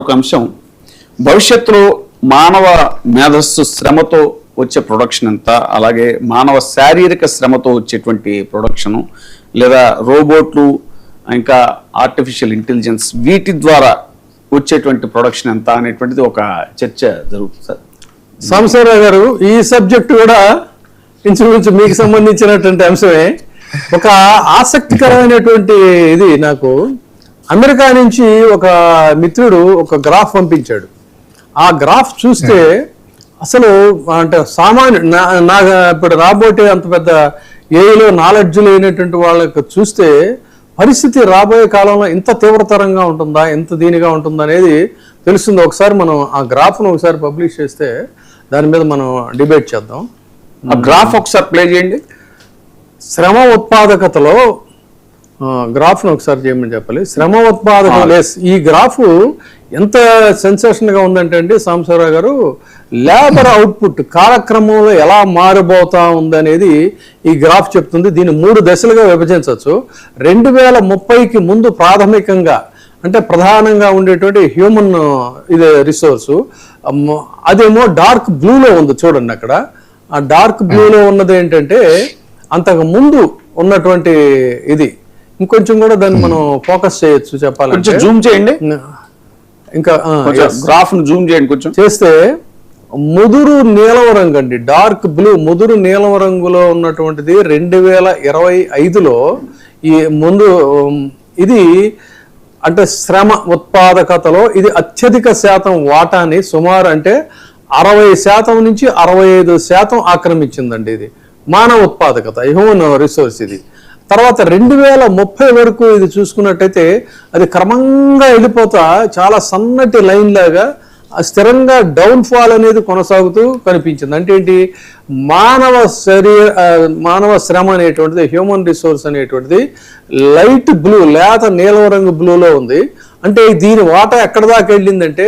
ఒక అంశం, భవిష్యత్తులో మానవ మేధస్సు శ్రమతో వచ్చే ప్రొడక్షన్ ఎంత, అలాగే మానవ శారీరక శ్రమతో వచ్చేటువంటి ప్రొడక్షను, లేదా రోబోట్లు, ఇంకా ఆర్టిఫిషియల్ ఇంటెలిజెన్స్, వీటి ద్వారా వచ్చేటువంటి ప్రొడక్షన్ ఎంత అనేటువంటిది ఒక చర్చ జరుగుతుంది సార్. సాంబశివరావు గారు, ఈ సబ్జెక్ట్ కూడా ఇంచుమించు మీకు సంబంధించినటువంటి అంశమే. ఒక ఆసక్తికరమైనటువంటి ఇది నాకు అమెరికా నుంచి ఒక మిత్రుడు ఒక గ్రాఫ్ పంపించాడు. ఆ గ్రాఫ్ చూస్తే అసలు అంటే సామాన్య ఇప్పుడు రాబోయే అంత పెద్ద ఏలో నాలెడ్జ్ లేనటువంటి వాళ్ళకి చూస్తే పరిస్థితి రాబోయే కాలంలో ఇంత తీవ్రతరంగా ఉంటుందా, ఎంత దీనిగా ఉంటుందా అనేది తెలుస్తుంది. ఒకసారి మనం ఆ గ్రాఫ్ను ఒకసారి పబ్లిష్ చేస్తే దాని మీద మనం డిబేట్ చేద్దాం. ఆ గ్రాఫ్ ఒకసారి ప్లే చేయండి. శ్రమ ఉత్పాదకతలో గ్రాఫ్ను ఒకసారి చేయమని చెప్పాలి. శ్రమ ఉత్పాదక లెస్. ఈ గ్రాఫ్ ఎంత సెన్సేషన్గా ఉందంటే అండి సాంబశివరావు గారు, లేబర్ అవుట్పుట్ కాలక్రమంలో ఎలా మారిపోతా ఉందనేది ఈ గ్రాఫ్ చెప్తుంది. దీన్ని 3 దశలుగా విభజించవచ్చు. 2030కి ముందు ప్రాథమికంగా అంటే ప్రధానంగా ఉండేటువంటి హ్యూమన్ ఇది రిసోర్సు, అదేమో డార్క్ బ్లూలో ఉంది చూడండి. అక్కడ ఆ డార్క్ బ్లూలో ఉన్నది ఏంటంటే అంతకు ముందు ఉన్నటువంటి ఇది. ఇంకొంచెం కూడా దాన్ని మనం ఫోకస్ చేయొచ్చు చెప్పాలంటే. జూమ్ చేయండి, ఇంకా గ్రాఫ్ ను జూమ్ చేయండి కొంచెం. చేస్తే ముదురు నీలం రంగు అండి, డార్క్ బ్లూ ముదురు నీలం రంగులో ఉన్నటువంటిది 2025లో ఈ ముందు ఇది అంటే శ్రమ ఉత్పాదకతలో ఇది అత్యధిక శాతం వాటాని సుమారు అంటే 60% నుంచి 65% ఆక్రమించిందండి. ఇది మానవ ఉత్పాదకత, హ్యూమన్ రిసోర్స్. ఇది తర్వాత 2030 వరకు ఇది చూసుకున్నట్టయితే అది క్రమంగా వెళ్ళిపోతా చాలా సన్నటి లైన్ లాగా స్థిరంగా డౌన్ ఫాల్ అనేది కొనసాగుతూ కనిపించింది. అంటే ఏంటి, మానవ శ్రమ అనేటువంటిది, హ్యూమన్ రిసోర్స్ అనేటువంటిది లైట్ బ్లూ, లేత నీలం రంగు బ్లూలో ఉంది. అంటే దీని వాటా ఎక్కడ దాకా వెళ్ళిందంటే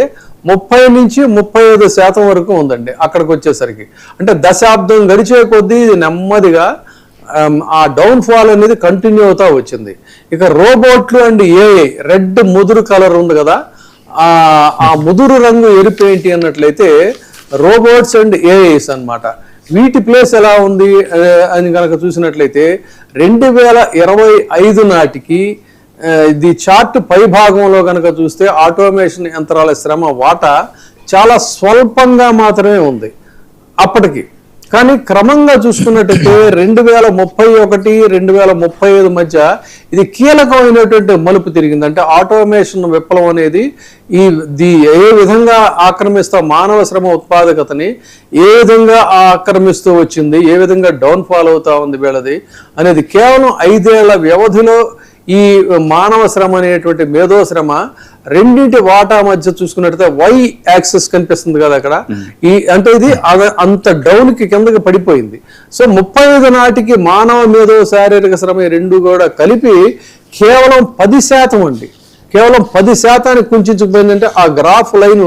30 నుంచి 35% వరకు ఉందండి. అక్కడికి వచ్చేసరికి అంటే దశాబ్దం గడిచే కొద్దీ ఇది నెమ్మదిగా ఆ డౌన్ ఫాల్ అనేది కంటిన్యూ అవుతా వచ్చింది. ఇక రోబోట్లు అండ్ ఏఐ, రెడ్ ముదురు కలర్ ఉంది కదా, ఆ ముదురు రంగు ఎరుపు ఏంటి అన్నట్లయితే రోబోట్స్ అండ్ ఏఐస్ అన్నమాట. వీటి ప్లేస్ ఎలా ఉంది అని కనుక చూసినట్లయితే 2025 నాటికి ఇది చార్ట్ పై భాగంలో కనుక చూస్తే ఆటోమేషన్ యంత్రాల శ్రమ వాటా చాలా స్వల్పంగా మాత్రమే ఉంది అప్పటికి. కానీ క్రమంగా చూసుకున్నట్టయితే 2031, 2035 మధ్య ఇది కీలకమైనటువంటి మలుపు తిరిగింది. అంటే ఆటోమేషన్ విప్లవం అనేది ఏ విధంగా ఆక్రమిస్తా మానవ శ్రమ ఉత్పాదకతని ఏ విధంగా ఆక్రమిస్తూ వచ్చింది, ఏ విధంగా డౌన్ ఫాల్ అవుతా ఉంది వీళ్ళది అనేది కేవలం 5 ఏళ్ల వ్యవధిలో ఈ మానవ శ్రమ అనేటువంటి మేధో శ్రమ రెండింటి వాటా మధ్య చూసుకున్నట్టయితే వై యాక్సిస్ కనిపిస్తుంది కదా అక్కడ. అంటే ఇది అంత డౌన్ కి కిందకి పడిపోయింది. సో 35 నాటికి మానవ మేధో శారీరక శ్రమ రెండు కూడా కలిపి కేవలం 10% అండి, కేవలం 10% కుంచుకుపోయిందంటే ఆ గ్రాఫ్ లైన్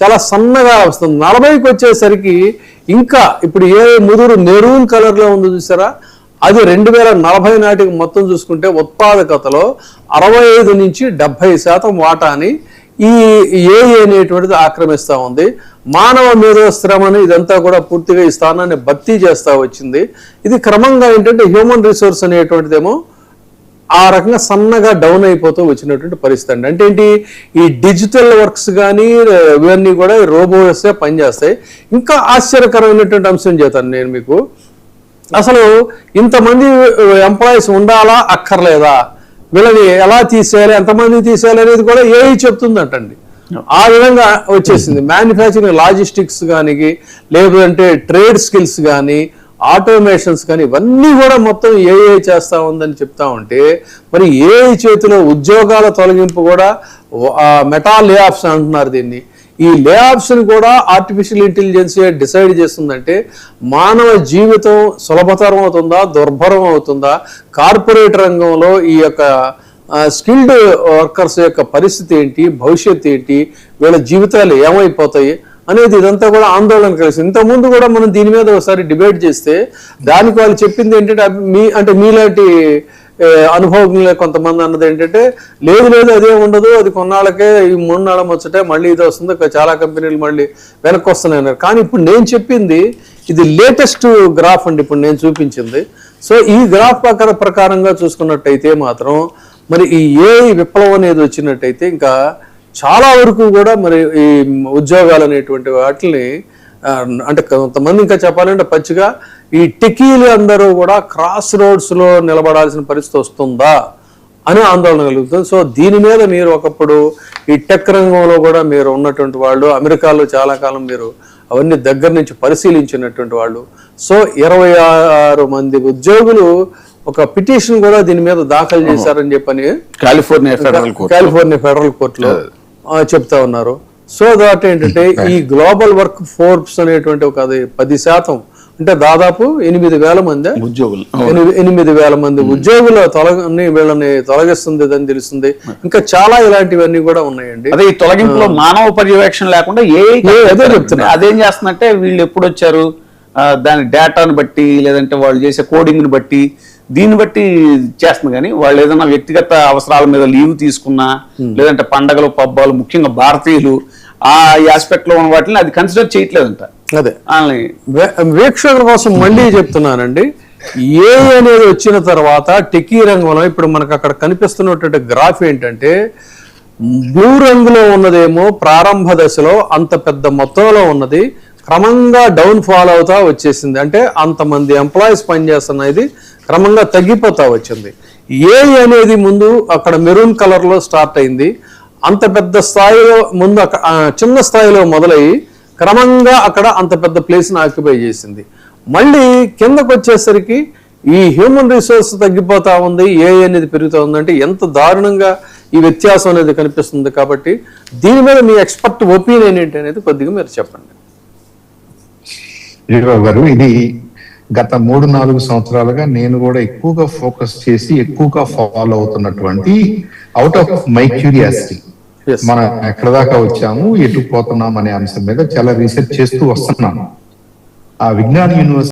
చాలా సన్నగా వస్తుంది. 40కి వచ్చేసరికి ఇంకా ఇప్పుడు ఏ ముదురు మెరూన్ కలర్ లో ఉంది చూసారా, అది 2040 నాటికి మొత్తం చూసుకుంటే ఉత్పాదకతలో 65 నుంచి 70% వాటాని ఈ ఏఐ అనేటువంటిది ఆక్రమిస్తూ ఉంది. మానవ మేధో శ్రమని ఇదంతా కూడా పూర్తిగా ఈ స్థానాన్ని భర్తీ చేస్తూ వచ్చింది. ఇది క్రమంగా ఏంటంటే హ్యూమన్ రిసోర్స్ అనేటువంటిదేమో ఆ రకంగా సన్నగా డౌన్ అయిపోతూ వచ్చినటువంటి పరిస్థితి అండి. అంటే ఏంటి, ఈ డిజిటల్ వర్క్స్ కానీ ఇవన్నీ కూడా రోబోట్సే పనిచేస్తాయి. ఇంకా ఆశ్చర్యకరమైనటువంటి అంశం చేస్తాను నేను మీకు. అసలు ఇంతమంది ఎంప్లాయీస్ ఉండాలా అక్కర్లేదా, వీళ్ళని ఎలా తీసేయాలి, ఎంతమంది తీసేయాలి అనేది కూడా ఏఐ చెప్తుందంటండి. ఆ విధంగా వచ్చేసింది. మ్యానుఫ్యాక్చరింగ్ లాజిస్టిక్స్ కానీ, లేదంటే ట్రేడ్ స్కిల్స్ కానీ, ఆటోమేషన్స్ కానీ ఇవన్నీ కూడా మొత్తం ఏఐ చేస్తూ ఉందని చెప్తా ఉంటే మరి ఏఐ చేతిలో ఉద్యోగాల తొలగింపు కూడా మెటా లే ఆఫ్స్ అంటున్నారు దీన్ని. ఈ లే ఆఫ్స్ని కూడా ఆర్టిఫిషియల్ ఇంటెలిజెన్స్ డిసైడ్ చేస్తుందంటే మానవ జీవితం సులభతరం అవుతుందా, దుర్భరం అవుతుందా, కార్పొరేట్ రంగంలో ఈ యొక్క స్కిల్డ్ వర్కర్స్ యొక్క పరిస్థితి ఏంటి, భవిష్యత్తు ఏంటి, వీళ్ళ జీవితాలు ఏమైపోతాయి అనేది ఇదంతా కూడా ఆందోళన కలిసింది. ఇంతకుముందు కూడా మనం దీని మీద ఒకసారి డిబేట్ చేస్తే దానికి వాళ్ళు చెప్పింది ఏంటంటే మీలాంటి అనుభవజ్ఞులే కొంతమంది అన్నది ఏంటంటే లేదు లేదు అదే ఉండదు, అది కొన్నాళ్ళకే ఈ 3 నెలల ముచ్చటే మళ్ళీ ఇది వస్తుంది, చాలా కంపెనీలు మళ్ళీ వెనక్కి వస్తున్నాయి అన్నారు. కానీ ఇప్పుడు నేను చెప్పింది ఇది లేటెస్ట్ గ్రాఫ్ అండి, ఇప్పుడు నేను చూపించింది. సో ఈ గ్రాఫ్ ప్రకారంగా చూసుకున్నట్టయితే మాత్రం మరి ఈ ఏఐ విప్లవం అనేది వచ్చినట్టయితే ఇంకా చాలా వరకు కూడా మరి ఈ ఉద్యోగాలు అనేటువంటి వాటిని అంటే కొంతమంది ఇంకా చెప్పాలంటే పచ్చిగా ఈ టెకీలు అందరూ కూడా క్రాస్ రోడ్స్లో నిలబడాల్సిన పరిస్థితి వస్తుందా అని ఆందోళన కలుగుతుంది. సో దీని మీద మీరు ఒకప్పుడు ఈ టెక్ రంగంలో కూడా మీరు ఉన్నటువంటి వాళ్ళు, అమెరికాలో చాలా కాలం మీరు అవన్నీ దగ్గర నుంచి పరిశీలించినటువంటి వాళ్ళు. సో 26 మంది ఉద్యోగులు ఒక పిటిషన్ కూడా దీని మీద దాఖలు చేశారని చెప్పని కాలిఫోర్నియా ఫెడరల్ కోర్టులో చెప్తా ఉన్నారు. సో దాట్ ఏంటంటే ఈ గ్లోబల్ వర్క్ ఫోర్స్ అనేటువంటి ఒక 10% అంటే దాదాపు 8,000 మంది ఉద్యోగులు, 8,000 మంది ఉద్యోగుల వీళ్ళని తొలగిస్తుంది అని తెలుస్తుంది. ఇంకా చాలా ఇలాంటివన్నీ కూడా ఉన్నాయండి. అదే ఈ తొలగింపులో మానవ పర్యవేక్షణ లేకుండా అదే చెప్తున్నా. అదేం చేస్తుందంటే వీళ్ళు ఎప్పుడు వచ్చారు దాని డేటాను బట్టి లేదంటే వాళ్ళు చేసే కోడింగ్ ని బట్టి దీన్ని బట్టి చేస్తుంది. కానీ వాళ్ళు ఏదైనా వ్యక్తిగత అవసరాల మీద లీవ్ తీసుకున్నా లేదంటే పండగలు పబ్బాలు ముఖ్యంగా భారతీయులు ఆ ఆస్పెక్ట్ లో ఉన్న వాటిని అది కన్సిడర్ చేయట్లేదంట. అదే వీక్షకుల కోసం మళ్ళీ చెప్తున్నానండి, ఏ అనేది వచ్చిన తర్వాత టెకీ రంగంలో ఇప్పుడు మనకు అక్కడ కనిపిస్తున్నటువంటి గ్రాఫ్ ఏంటంటే బ్లూ రంగులో ఉన్నదేమో ప్రారంభ దశలో అంత పెద్ద మొత్తంలో ఉన్నది క్రమంగా డౌన్ ఫాల్ అవుతా వచ్చేసింది. అంటే అంతమంది ఎంప్లాయీస్ పనిచేస్తున్నది క్రమంగా తగ్గిపోతా వచ్చింది. ఏ అనేది ముందు అక్కడ మెరూన్ కలర్ లో స్టార్ట్ అయింది, అంత పెద్ద స్థాయిలో ముందు చిన్న స్థాయిలో మొదలయ్యి క్రమంగా అక్కడ అంత పెద్ద ప్లేస్ని ఆక్యుపై చేసింది. మళ్ళీ కిందకు వచ్చేసరికి ఈ హ్యూమన్ రిసోర్స్ తగ్గిపోతా ఉంది, ఏ అనేది పెరుగుతూ ఉందంటే ఎంత దారుణంగా ఈ వ్యత్యాసం అనేది కనిపిస్తుంది. కాబట్టి దీని మీద మీ ఎక్స్పర్ట్ ఒపీనియన్ ఏంటి అనేది కొద్దిగా మీరు చెప్పండి. గారు, ఇది గత 3-4 సంవత్సరాలుగా నేను కూడా ఎక్కువగా ఫోకస్ చేసి ఎక్కువగా ఫాలో అవుతున్నటువంటి అవుట్ ఆఫ్ మై క్యూరియాసిటీ, మనం ఎక్కడ దాకా వచ్చాము ఎటు పోతున్నాం అనే అంశం మీద చాలా రీసెర్చ్ చేస్తూ వస్తున్నాను. ఆ విజ్ఞాన యూనివర్సిటీ